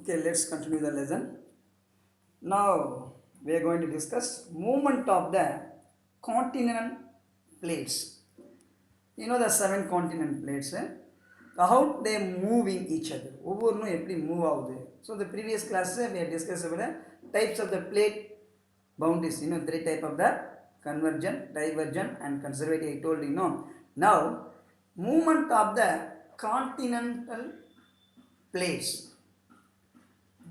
Okay, let's continue the lesson. Now we are going to discuss movement of the continental plates. You know the 7 continent plates. How they move in each other. ஒவ்வொன்றும் எப்படி move ஆகுது. So the previous class we had discussed about the types of the plate boundaries. You know 3 types of the convergent, divergent and conservative. I told you know. Now movement of the continental plates.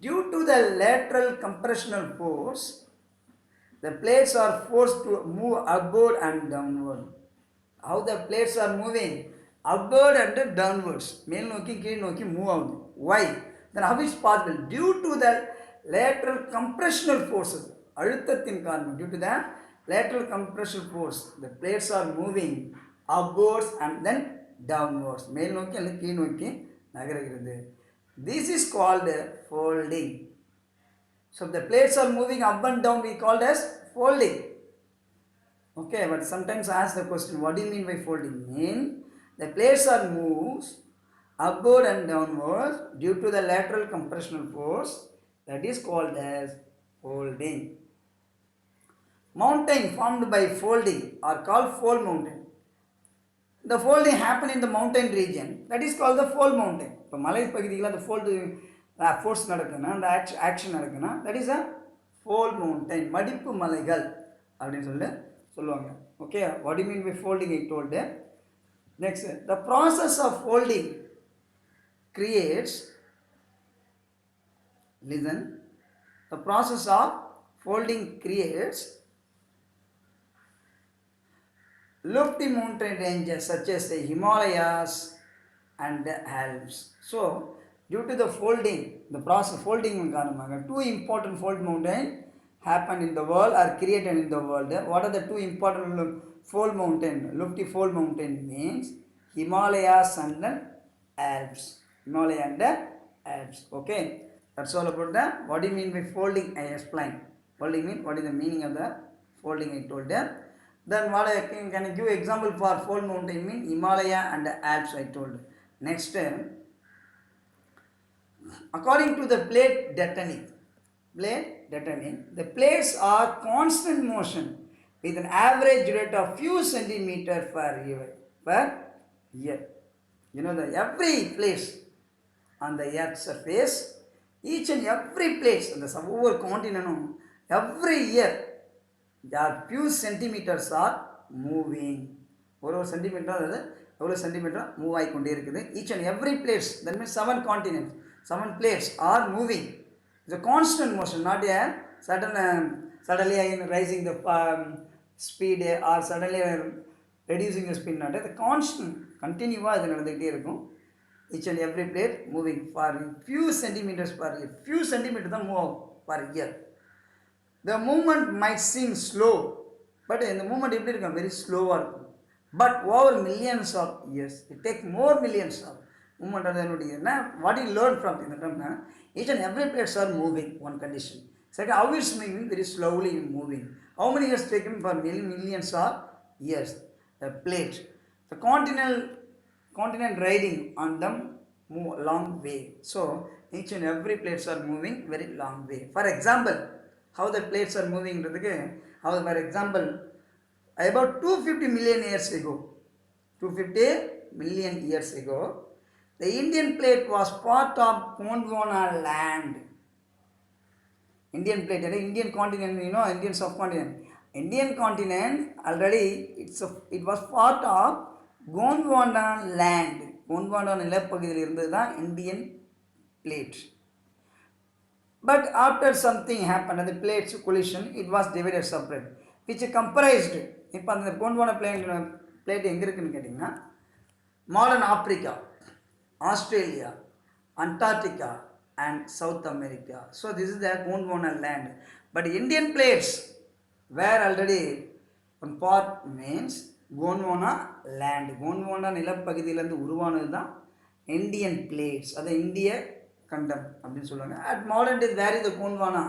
Due to the lateral compressional force, the plates are forced to move upward and downward. How the plates are moving? Upward and downwards. மேல் நோக்கி கீழ் நோக்கி move ஆகுது. Why? Then how is possible? Due to the lateral compressional forces. அழுத்தத்தின் காரணம். Due to the lateral compressional force, the plates are moving upwards and then downwards. மேல் நோக்கி அல்லது கீழ் நோக்கி நகர்கிறது. This is called folding. So the plates are moving up and down, we called as folding. Okay, but sometimes I ask the question, what do you mean by folding? Mean the plates are moved upward and downwards due to the lateral compressional force. That is called as folding. Mountain formed by folding are called fold mountain. The folding happen in the mountain region. That is called the fold mountain. இப்போ மலை பகுதிகளில் அந்த fold force நடக்குதுன்னா அந்த action நடக்குதுன்னா that is a fold mountain, மடிப்பு மலைகள் அப்படின்னு சொல்லுவாங்க. Okay, what you mean by folding I told. Next, the process of folding creates, listen, the process of folding creates lofty mountain ranges such as the Himalayas and the Alps. So, due to the folding, the process folding, two important fold mountains happen in the world, are created in the world. What are the two important fold mountain? Lofty fold mountain means Himalayas and the Alps. Himalaya and the Alps. Okay, that's all about the. What do you mean by folding? I explained. Folding means what is the meaning of the folding? I told them. Then what can I give example for fold mountain mean Himalaya and the Alps I told. Next, according to the plate tectonic, the plates are constant motion with an average rate of few centimeters per year. You know that every place on the earth surface, each and every place on the over continent, every year there are few centimeters are moving. ஒரு centimetre அது எவ்வளோ centimetre move ஆகிக்கொண்டே இருக்குது. Each and every place, that means 7 continents, 7 plates are moving. It's a constant motion, not a suddenly rising the speed or suddenly reducing the speed. Not the constant, continuous அது நடந்துகிட்டே இருக்கும். Each and every plate moving for few centimeters per year. Few centimeters தான் move ஆகும் per year. The movement might seem slow, but in the movement எப்படி இருக்கும், very slow-ஆக இருக்கும். But over millions of years, it takes more millions of movement. What you learn from in the term, each and every plates are moving, one condition. Second, how it's moving, very slowly moving. How many years taken? For millions of years. The plate, the continent riding on them move a long way. So each and every plates are moving very long way. For example, how the plates are moving, how, for example, about 250 million years ago, 250 million years ago, the Indian plate was part of Gondwana land. Indian plate, Indian continent, you know, Indian subcontinent. Indian continent already, it was part of Gondwana land. Gondwana நிலப்பகுதியில் இருந்தது தான் Indian plate. But after something happened, the plates collision, it was divided separate, which comprised, இப்போ அந்த Gondwana plate எங்கே இருக்குன்னு கேட்டிங்கன்னா, modern Africa, Australia, Antarctica and South America. So this is the Gondwana land. But Indian plates were already one part means Gondwana land. Gondwana நிலப்பகுதியிலிருந்து உருவானது தான் Indian plates, அது இந்திய கண்டம் அப்படின்னு சொல்லுவாங்க. At modern days, where is the Gondwana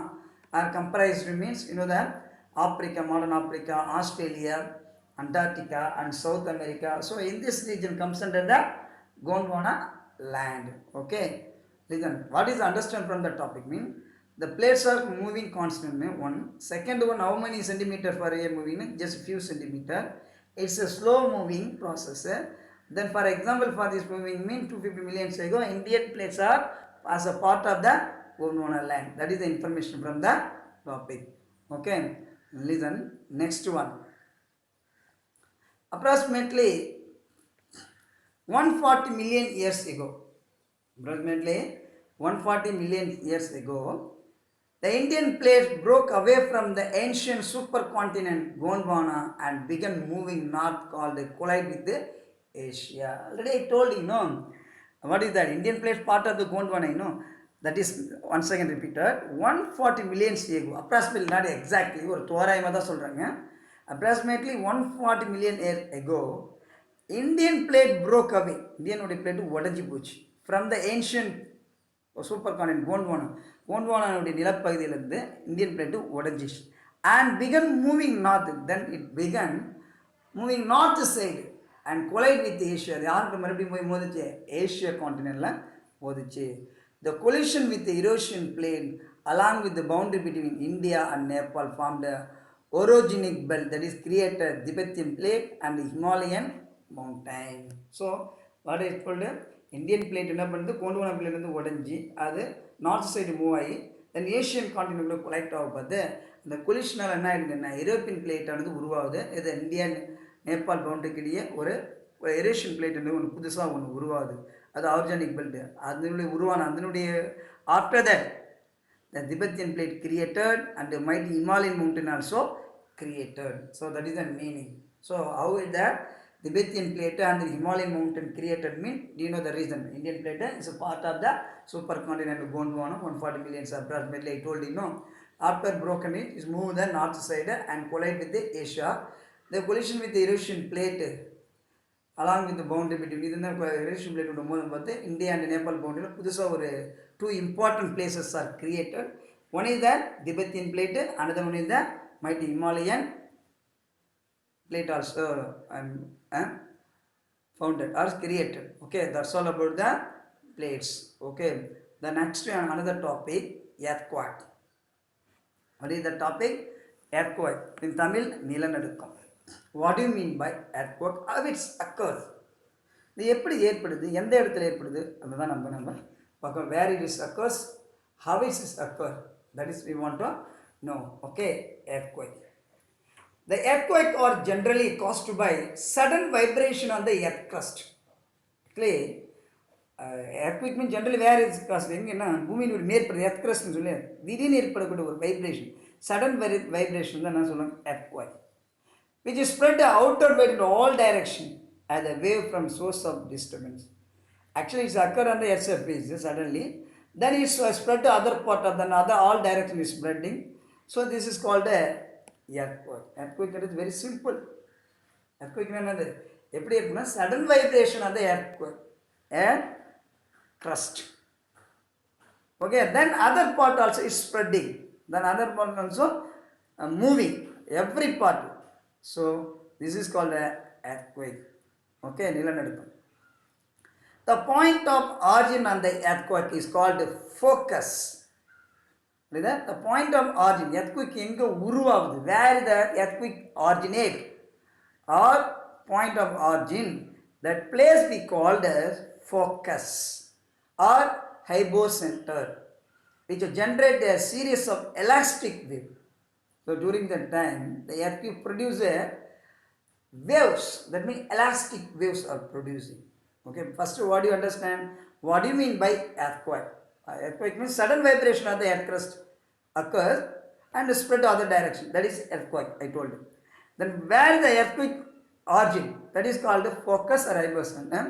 are comprised means, you know, the Africa, modern Africa, Australia, Antarctica and South America. So in this region comes under the Gondwana land. Okay. Listen, what is understand from the topic mean? The plates are moving constantly. One. Second one, how many centimeter per year moving? Just few centimeter. It's a slow moving process. Then for example, for this moving mean 250 million years ago, Indian plates are as a part of the Gondwana land. That is the information from the topic. Okay. Listen, next one. Approximately 140 million years ago, approximately 140 million years ago, the Indian plate broke away from the ancient supercontinent Gondwana and began moving north called collide with the Asia. Already I told you, no. What is that? Indian plate part of the Gondwana, you know. That is once again repeated. 140 million years ago, approximately not exactly, or தோராயமாக சொல்றாங்க. Approximately 140 million years ago, Indian plate broke away. Indian plate உடைஞ்சு போச்சு from the ancient super continent கோண்ட்வானாவுடைய நிலப்பகுதியிலிருந்து Indian plate உடஞ்சிச்சு and began moving north then it began moving north side and collide with Asia அது யாருக்கு மறுபடியும் போய் மோதிச்சு ஏஷியா கான்டினென்ட்டில் மோதிச்சு the collision with Eurasian plane along with the boundary between India and Nepal form the orogenic belt that is created Tibetan plate and Himalayan mountain so what is சொல்டு Indian plate என்ன பண்ணுது கோண்டுவானா பிளேட்லேருந்து உடஞ்சி அது நார்த் சைடு மூவ் ஆகி தென் Asian கான்டினென்ட்ல collect ஆக பார்த்து அந்த கொலிஷனால் என்ன ஆகிடுதுன்னா யூரோப்பியன் பிளேட்டானது உருவாகுது இது இந்தியா நேபாள் பவுண்டரிக்கிடையே ஒரு யூரேஷியன் பிளேட் ஒன்று புதுசாக ஒன்று உருவாகுது அது ஆர்கானிக் பெல்ட் அதனுடைய உருவான அதனுடைய after that the Tibetan plate created and the mighty Himalayan mountain also created. So that is the meaning. So how is that Tibetan plate and the Himalayan mountain created mean? Do you know the reason? Indian plate is a part of the supercontinent Gondwana, 140 million approximately. I told you, no. After broken it is moved the north side and collide with the Asia. The collision with the Eurasian plate along with the boundary between the Eurasian plate போது India and Nepal பவுண்டரியில் புதுசாக ஒரு two important places are created. One is the Tibetan plate, another one is the mighty Himalayan plate also founded or created. Okay, that's all about the plates. Okay, the next one, another topic, earthquake. What is the topic? Earthquake. In Tamil, நிலநடுக்கம். What do you mean by earthquake? How it occurs? இது எப்படி ஏற்படுது, எந்த இடத்துல ஏற்படுது, அதுதான் நம்ம பார்க்க. Where it is occurs, how it is occur, that is we want to know. Okay, earthquake. The earthquake are generally caused by sudden vibration on the earth crust. Okay, earthquake means generally where it is caused, எங்கன்னா பூமியின் மேற்படுது earth crust சொல்லி திடீர்னு ஏற்படக்கூடிய ஒரு vibration, sudden vibration தான் நான் சொல்லுவேன் earthquake, which is spread outward in all direction as a wave from source of disturbance. Actually it's occurred on the earth surface suddenly, then it's spread to other part of the other all direction is spreading. So this is called a earthquake. Earthquake is very simple. Earthquake என்னது எப்படி இருக்குன்னா sudden vibration of the earthquake and crust. Okay, then other part also is spreading, then other part also moving every part. So this is called a earthquake. Okay, நிலநடுக்கம். The point of origin on the earthquake is called focus. The point of origin, earthquake எங்க உருவாகுது, where the earthquake originate or point of origin, that place we called as focus or hypocenter, which generate a series of elastic wave. So during that time the earthquake produce waves, that means elastic waves are producing. Okay, first what do you understand, what do you mean by earthquake? Earthquake means sudden vibration of the earth crust occurs and spread to other direction, that is earthquake, I told you. Then where the earthquake origin, that is called the focus or hypocenter,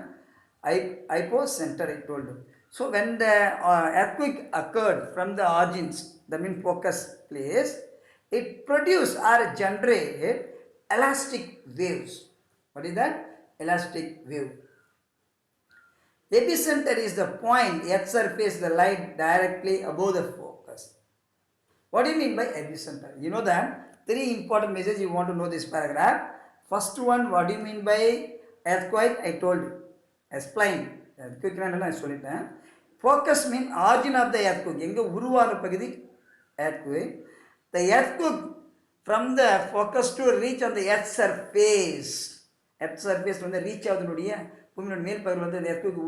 I told you. So when the earthquake occurred from the origins, that means focus place, it produce or generate elastic waves. What is that? Elastic wave. Epicenter is the point earth surface the light directly above the focus. What do you mean by epicenter? You know that three important messages you want to know this paragraph. First one, what do you mean by earthquake? I told you, explain. Earthquake I சொல்லிட்டேன். Focus means origin of the earthquake. எங்க உருவான பகுதி earthquake. The earthquake from the focus to reach on the earth surface. Earth surface வந்து reach ஆகுதுனுடைய பூமியோட மேல் பகுதியில் வந்து the earthquake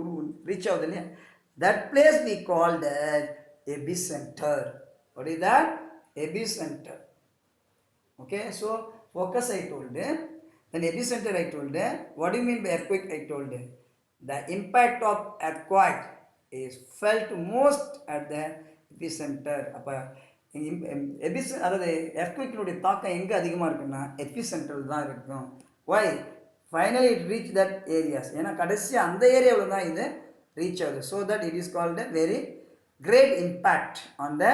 reach ஆகுது இல்லையா? That place we called as epicenter. What is that? Epicenter. Okay, so focus I told, then epicenter I told. What do you mean by earthquake? I told the impact of earthquake is felt most at the epicenter. அப்போ அதாவது எர்த்குவேக்கினுடைய தாக்கம் எங்கே அதிகமாக இருக்குன்னா எபிசென்டரில் தான் இருக்கும். Why? Finally it reach that areas. ஏன்னா கடைசியாக அந்த ஏரியாவில் தான் இது reach ஆகுது. So that it is called a very great impact on the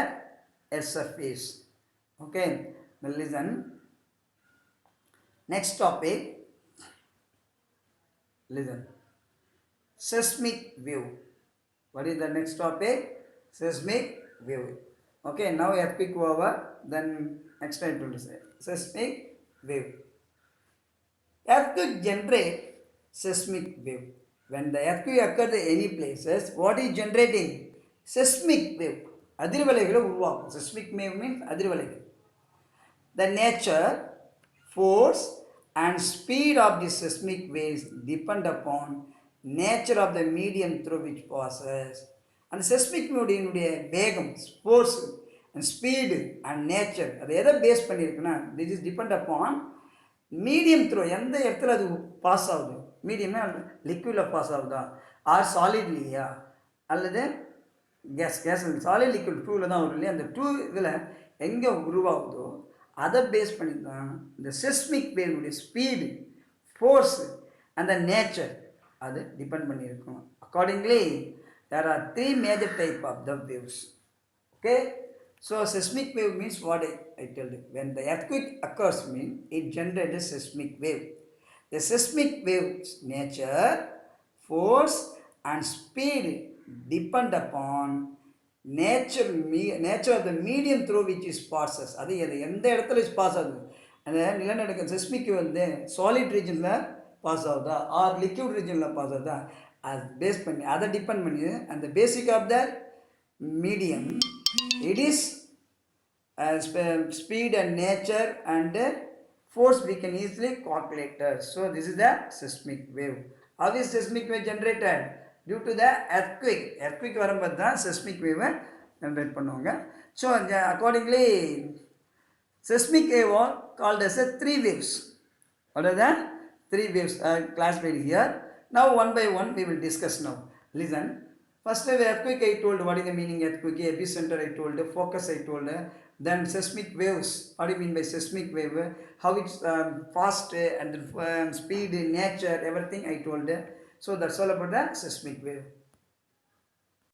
earth surface. Okay, now listen. Next topic. Listen. Seismic wave. What is the next topic? Seismic wave. Okay, now earthquake over, then next time to say seismic wave. Earthquake generate seismic wave. When the earthquake occurs in any places, what is generating? Seismic wave. அதிர்வலைகளை உருவாக்கும். Seismic wave means அதிர்வலைகள். The nature, force and speed of the seismic waves depend upon nature of the medium through which passes. அந்த seismic வேவுடைய வேகம், force and speed and nature அது எதை base பண்ணியிருக்குன்னா this is depend upon medium through, எந்த இடத்துல அது pass ஆகுது. மீடியம்னா லிக்விடில் பாஸ் ஆகுதா, ஆர் சாலிட்லியா, அல்லது கேஸ் சாலிட் லிக்விட் டூவில் தான் வரும் இல்லையா. அந்த டூ இதில் எங்கே உருவாகுதோ அதை பேஸ் பண்ணி தான் இந்த செஸ்மிக் வேவுடைய ஸ்பீடு, ஃபோர்ஸு அந்த நேச்சர் அது டிபெண்ட் பண்ணியிருக்கும். Accordingly there are three major type of the waves. Okay, so seismic wave means what I tell you, when the earthquake occurs mean it generates a seismic wave. The seismic wave's nature, force and speed depend upon nature of the medium through which is passes. அது எந்த இடத்துல pass ஆகுது. அந்த நிலநடுக்கம் seismic வந்து solid ரீஜனில் pass ஆகுதா R liquid ரீஜனில் பாஸ் ஆகுதா அது பேஸ் பண்ணி அதை டிபெண்ட் பண்ணி அந்த basic of the medium it is speed and nature and force we can easily calculate. So this is the seismic wave. How is seismic wave generated? Due to the earthquake வரும்போது தான் seismic wave generate பண்ணுவாங்க. So accordingly seismic wave are called as a three waves. What are the three waves classified here? Now one by one we will discuss now. Listen. First earthquake I told, what is the meaning earthquake, epicenter I told, focus I told, then seismic waves, what do you mean by seismic wave, how it's fast and speed, nature, everything I told. So that's all about the seismic wave.